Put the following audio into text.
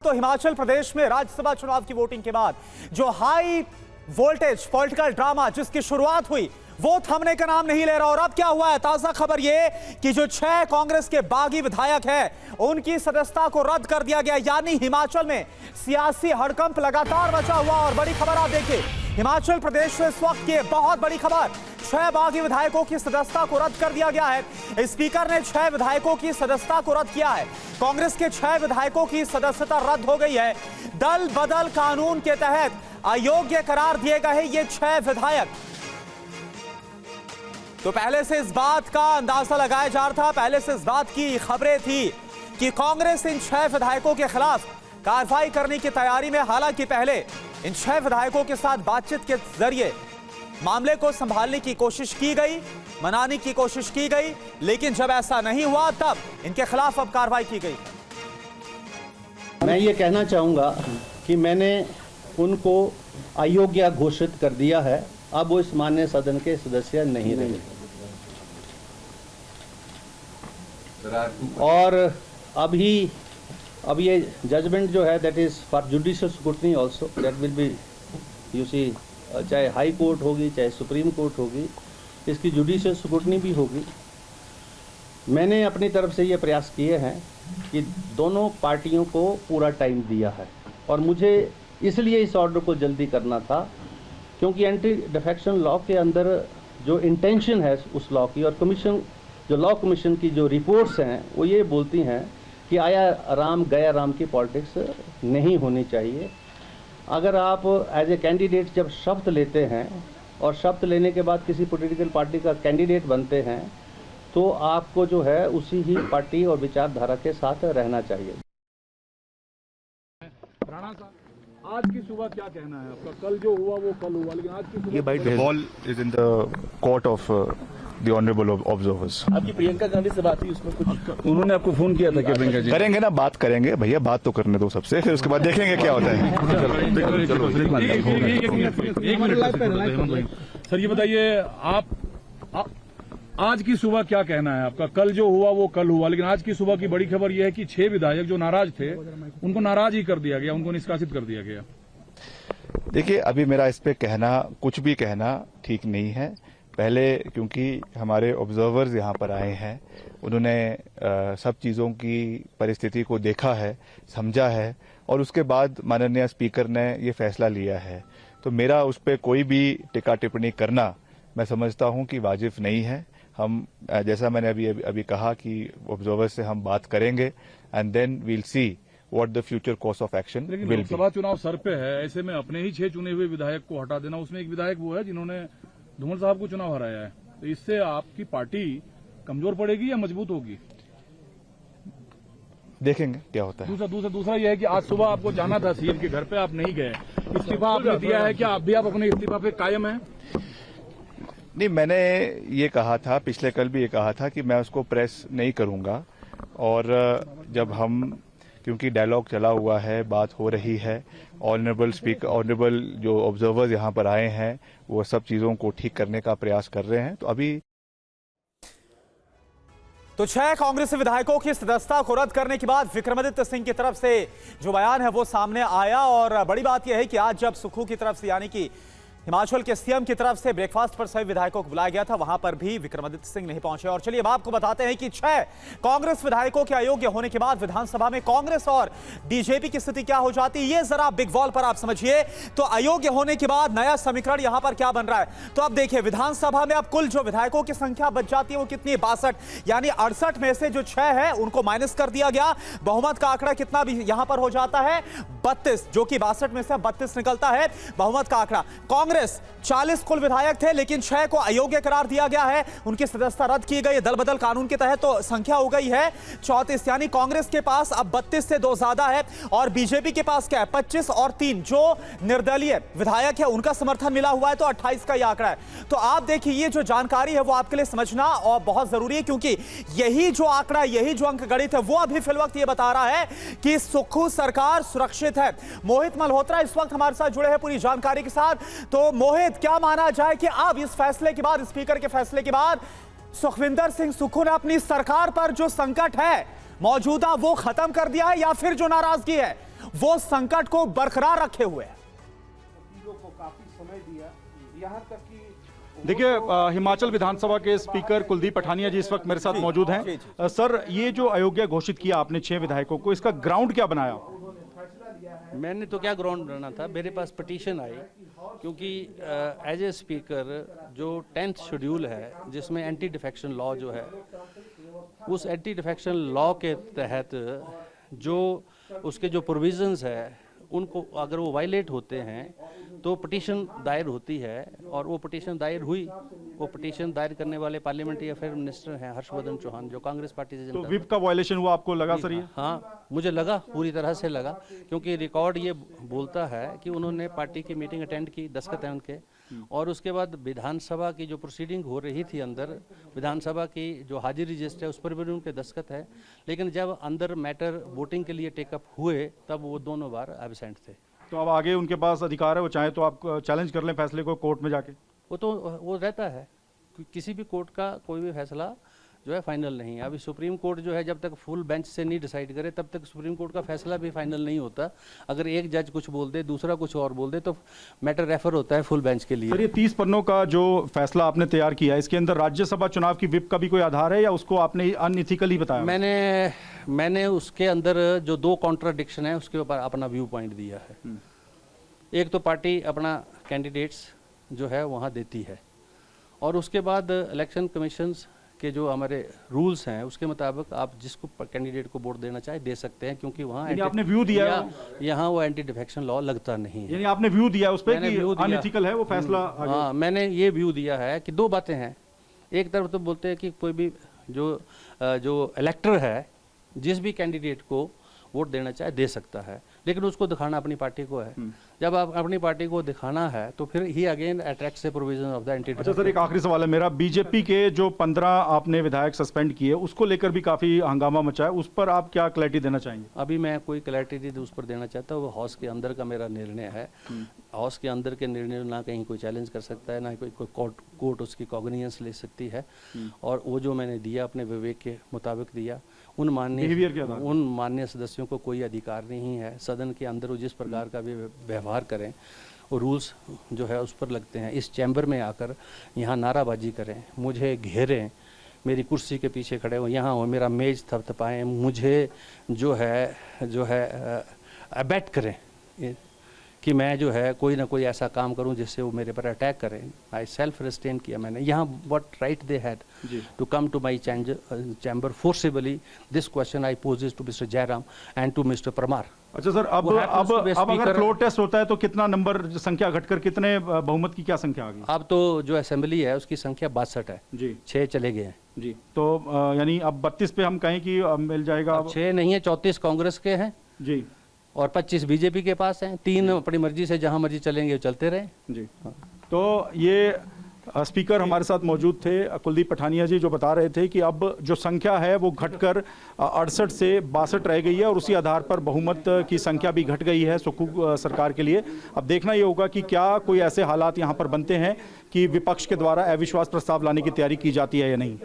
तो हिमाचल प्रदेश में राज्यसभा चुनाव की वोटिंग के बाद जो हाई वोल्टेज पॉलिटिकल ड्रामा जिसकी शुरुआत हुई वो थमने का नाम नहीं ले रहा। और अब क्या हुआ है, ताजा खबर ये कि जो 6 कांग्रेस के बागी विधायक हैं उनकी सदस्यता को रद्द कर दिया गया। यानी हिमाचल में सियासी हड़कंप लगातार मचा हुआ। और बड़ी खबर आप देखिए, हिमाचल प्रदेश से इस वक्त की बहुत बड़ी खबर, 6 बागी विधायकों की सदस्यता को रद्द कर दिया गया है। स्पीकर ने 6 विधायकों की सदस्यता को रद्द किया है। कांग्रेस के 6 विधायकों की सदस्यता रद्द हो गई है। दल बदल कानून के तहत अयोग्य करार दिए गए हैं ये 6 विधायक। तो पहले से इस बात का अंदाजा लगाया जा रहा था, पहले से इस बात की खबरें थी कि कांग्रेस इन 6 विधायकों के खिलाफ कार्रवाई करने की तैयारी में। हालांकि पहले इन 6 विधायकों के साथ बातचीत के जरिए मामले को संभालने की कोशिश की गई, मनाने की कोशिश की गई, लेकिन जब ऐसा नहीं हुआ तब इनके खिलाफ अब कार्रवाई की गई। मैं ये कहना चाहूँगा कि मैंने उनको अयोग्य घोषित कर दिया है। अब वो इस माननीय सदन के सदस्य नहीं रहे। और अब ये जजमेंट जो है that is for judicial scrutiny also, that will be you see, चाहे हाई कोर्ट होगी चाहे सुप्रीम कोर्ट होगी, इसकी जुडिशियल स्क्रूटनी भी होगी। मैंने अपनी तरफ से ये प्रयास किए हैं कि दोनों पार्टियों को पूरा टाइम दिया है। और मुझे इसलिए इस ऑर्डर को जल्दी करना था क्योंकि एंटी डिफेक्शन लॉ के अंदर जो इंटेंशन है उस लॉ की, और कमीशन जो लॉ कमीशन की जो रिपोर्ट्स हैं वो ये बोलती हैं कि आया राम गया राम की पॉलिटिक्स नहीं होनी चाहिए। अगर आप एज ए कैंडिडेट जब शपथ लेते हैं और शपथ लेने के बाद किसी पॉलिटिकल पार्टी का कैंडिडेट बनते हैं तो आपको जो है उसी ही पार्टी और विचारधारा के साथ रहना चाहिए। राणा साहब, आज की सुबह क्या कहना है आपका? कल जो हुआ वो कल हुआ, लेकिन आज की ये सुबह ball is in the court of the honourable observers. आपकी प्रियंका गांधी से बात हुई, उसमें कुछ उन्होंने आपको फोन किया था कि प्रियंका जी करेंगे ना, बात करेंगे भैया, बात तो करने दो सबसे, फिर उसके बाद देखेंगे क्या होता है। एक मिनट सर, ये बताइए आप आज की सुबह क्या कहना है आपका? कल जो हुआ वो कल हुआ, लेकिन आज की सुबह की बड़ी खबर यह है कि 6 विधायक जो नाराज थे उनको नाराज ही कर दिया गया, उनको निष्कासित कर दिया गया। देखिए, अभी मेरा इस पे कहना, कुछ भी कहना ठीक नहीं है। पहले क्योंकि हमारे ऑब्जर्वर्स यहाँ पर आए हैं, उन्होंने सब चीज़ों की परिस्थिति को देखा है, समझा है, और उसके बाद माननीय स्पीकर ने ये फैसला लिया है। तो मेरा उस पर कोई भी टिक्का टिप्पणी करना मैं समझता हूँ कि वाजिब नहीं है। हम, जैसा मैंने अभी कहा कि ऑब्जर्वर्स से हम बात करेंगे and then we'll see what the future course of action will be. Lok Sabha चुनाव सर पे है, ऐसे में अपने ही 6 चुने हुए विधायक को हटा देना, उसमें एक विधायक वो है जिन्होंने धूमल साहब को चुनाव हराया है, तो इससे आपकी पार्टी कमजोर पड़ेगी या मजबूत होगी? देखेंगे क्या होता है। दूसरा यह है कि आज सुबह आपको जाना था सीएम के घर पे, आप नहीं गए, इस्तीफा आपने दिया है, क्या आप भी अपने इस्तीफा पे कायम है? नहीं, मैंने ये कहा था, पिछले कल भी ये कहा था कि मैं उसको प्रेस नहीं करूंगा। और जब हम, क्योंकि डायलॉग चला हुआ है, बात हो रही है, ऑनरेबल स्पीकर, ऑनरेबल जो ऑब्जर्वर्स यहाँ पर आए हैं वो सब चीज़ों को ठीक करने का प्रयास कर रहे हैं। तो अभी तो 6 कांग्रेसी विधायकों की सदस्यता को रद्द करने के बाद विक्रमादित्य सिंह की तरफ से जो बयान है वो सामने आया। और बड़ी बात यह है कि आज जब सुक्खू की तरफ से, यानी कि हिमाचल के सीएम की तरफ से ब्रेकफास्ट पर सभी विधायकों को बुलाया गया था, वहां पर भी विक्रमादित्य सिंह नहीं पहुंचे। और चलिए अब आपको बताते हैं कि 6 कांग्रेस विधायकों के अयोग्य होने के बाद विधानसभा में कांग्रेस और बीजेपी की स्थिति क्या हो जाती है, ये जरा बिग वॉल पर आप समझिए। तो अयोग्य होने के बाद नया समीकरण यहां पर क्या बन रहा है, तो अब देखिए, विधानसभा में अब कुल जो विधायकों की संख्या बच जाती है वो कितनी है, 62। यानी 68 में से जो 6 है उनको माइनस कर दिया गया। बहुमत का आंकड़ा कितना भी यहां पर हो जाता है, 32, जो कि 62 में से 32 निकलता है बहुमत का आंकड़ा। कांग्रेस 40 कुल विधायक थे, लेकिन 6 को अयोग्य करार दिया गया है, उनकी सदस्यता रद्द की गई। दल बदल कानून के तहत तो संख्या हो गई है 34। यानी कांग्रेस के पास अब 32 से 2 ज्यादा है। और बीजेपी के पास क्या है, 25 और 3 जो निर्दलीय विधायक है उनका समर्थन मिला हुआ है, तो 28 का यह आंकड़ा है। तो आप देखिए, ये जो जानकारी है वो आपके लिए समझना और बहुत जरूरी है, क्योंकि यही जो आंकड़ा, यही जो अंक गणित है वो अभी फिल वक्त ये बता रहा है कि सुक्खू सरकार सुरक्षित है। मोहित मल्होत्रा इस वक्त हमारे साथ जुड़े हैं पूरी जानकारी के साथ। तो मोहित, क्या माना जाए कि अब इस फैसले के बाद, स्पीकर के फैसले के बाद सुखविंदर सिंह सुक्खू ने अपनी सरकार पर जो संकट है मौजूदा वो खत्म कर दिया है, या फिर जो नाराजगी है वो संकट को बरकरार रखे हुए है। देखिए, हिमाचल विधानसभा के स्पीकर कुलदीप पठानिया जी इस वक्त मेरे साथ मौजूद हैं। सर, ये जो अयोग्य घोषित किया आपने 6 विधायकों को, इसका ग्राउंड क्या बनाया? मैंने तो क्या ग्राउंड बनाना था, मेरे पास पिटीशन आई, क्योंकि एज ए स्पीकर जो 10th शेड्यूल है जिसमें एंटी डिफेक्शन लॉ जो है, उस एंटी डिफेक्शन लॉ के तहत जो उसके जो प्रोविजंस है उनको अगर वो वायलेट होते हैं तो पिटीशन दायर होती है, और वो पिटीशन दायर हुई। वो पिटीशन दायर करने वाले पार्लियामेंट्री अफेयर मिनिस्टर हैं हर्षवर्धन चौहान, जो कांग्रेस पार्टी से तो विप का वायलेशन हुआ, आपको लगा सर ये? हाँ, मुझे लगा, पूरी तरह से लगा, क्योंकि रिकॉर्ड ये बोलता है कि उन्होंने पार्टी की मीटिंग अटेंड की, दस्तखत हैं उनके, और उसके बाद विधानसभा की जो प्रोसीडिंग हो रही थी अंदर, विधानसभा की जो हाजिरी रजिस्टर है उस पर भी उनके दस्तखत है, लेकिन जब अंदर मैटर वोटिंग के लिए टेकअप हुए तब वो दोनों बार एब्सेंट थे। तो अब आगे उनके पास अधिकार है, वो चाहे तो आप चैलेंज कर लें फैसले को कोर्ट में जाके? वो रहता है, किसी भी कोर्ट का कोई भी फैसला जो है फाइनल नहीं है। अभी सुप्रीम कोर्ट जो है जब तक फुल बेंच से नहीं डिसाइड करे तब तक सुप्रीम कोर्ट का फैसला भी फाइनल नहीं होता। अगर एक जज कुछ बोल दे, दूसरा कुछ और बोल दे, तो मैटर रेफर होता है फुल बेंच के लिए। सर, ये 30 पन्नों का जो फैसला आपने तैयार किया है, इसके अंदर राज्यसभा चुनाव की विप का भी कोई आधार है या उसको आपने अनइथिकल ही बताया? मैंने उसके अंदर जो 2 कॉन्ट्राडिक्शन है उसके ऊपर अपना व्यू पॉइंट दिया है। एक तो पार्टी अपना कैंडिडेट्स जो है वहाँ देती है, और उसके बाद इलेक्शन कमीशंस के जो हमारे रूल्स हैं उसके मुताबिक आप जिसको कैंडिडेट को वोट देना चाहे दे सकते हैं, क्योंकि वहाँ आपने व्यू दिया है, यहाँ वो एंटी डिफेक्शन लॉ लगता नहीं है। यानी आपने व्यू दिया उस पर कि अनइथिकल है वो फैसला? हाँ, मैंने ये व्यू दिया है कि 2 बातें हैं। एक तरफ तो बोलते हैं कि कोई भी जो इलेक्टर है जिस भी कैंडिडेट को वोट देना चाहे दे सकता है, लेकिन उसको दिखाना अपनी पार्टी को है। जब आप अपनी पार्टी को दिखाना है तो फिर ही again attracts the provision of the anti. अच्छा सर, एक आखिरी सवाल है मेरा, बीजेपी के जो 15 आपने विधायक सस्पेंड किए उसको लेकर भी काफी हंगामा मचा है, उस पर आप क्या क्लैरिटी देना चाहेंगे? अभी मैं कोई क्लैरिटी उस पर देना चाहता हूँ, वो हाउस के अंदर का मेरा निर्णय है। हाउस के अंदर के निर्णय ना कहीं कोई चैलेंज कर सकता है, ना कोई कोर्ट उसकी कॉग्निजेंस ले सकती है, और वो जो मैंने दिया अपने विवेक के मुताबिक दिया। उन माननीय सदस्यों को कोई अधिकार नहीं है सदन के अंदर वो जिस प्रकार का भी व्यवहार करें, वो रूल्स जो है उस पर लगते हैं। इस चैम्बर में आकर यहाँ नाराबाजी करें, मुझे घेरें, मेरी कुर्सी के पीछे खड़े हो, यहाँ हो, मेरा मेज थपथपाएं, मुझे जो है अबैट करें कि मैं जो है कोई ना कोई ऐसा काम करूं जिससे वो मेरे पर अटैक करें। आई सेल्फ रिस्ट्रेन किया मैंने। यहाँ what right they had to come to my chamber forcibly, this question I pose to mister Jairam and to mister Parmar. अच्छा सर, अब अगर फ्लोर टेस्ट होता है तो कितना नंबर संख्या घटकर कितने बहुमत की क्या संख्या आ गई? अब तो जो असेंबली है उसकी संख्या 62 है जी, 6 चले गए हैं जी, तो यानी अब 32 पे हम कहें कि मिल जाएगा? अब 6 नहीं है, 34 कांग्रेस के हैं जी, और 25 बीजेपी के पास हैं। 3 अपनी मर्जी से जहां मर्जी चलेंगे चलते रहे जी। तो ये स्पीकर हमारे साथ मौजूद थे कुलदीप पठानिया जी, जो बता रहे थे कि अब जो संख्या है वो घटकर 68 से 62 रह गई है, और उसी आधार पर बहुमत की संख्या भी घट गई है सुक्खू सरकार के लिए। अब देखना ये होगा कि क्या कोई ऐसे हालात यहाँ पर बनते हैं कि विपक्ष के द्वारा अविश्वास प्रस्ताव लाने की तैयारी की जाती है या नहीं।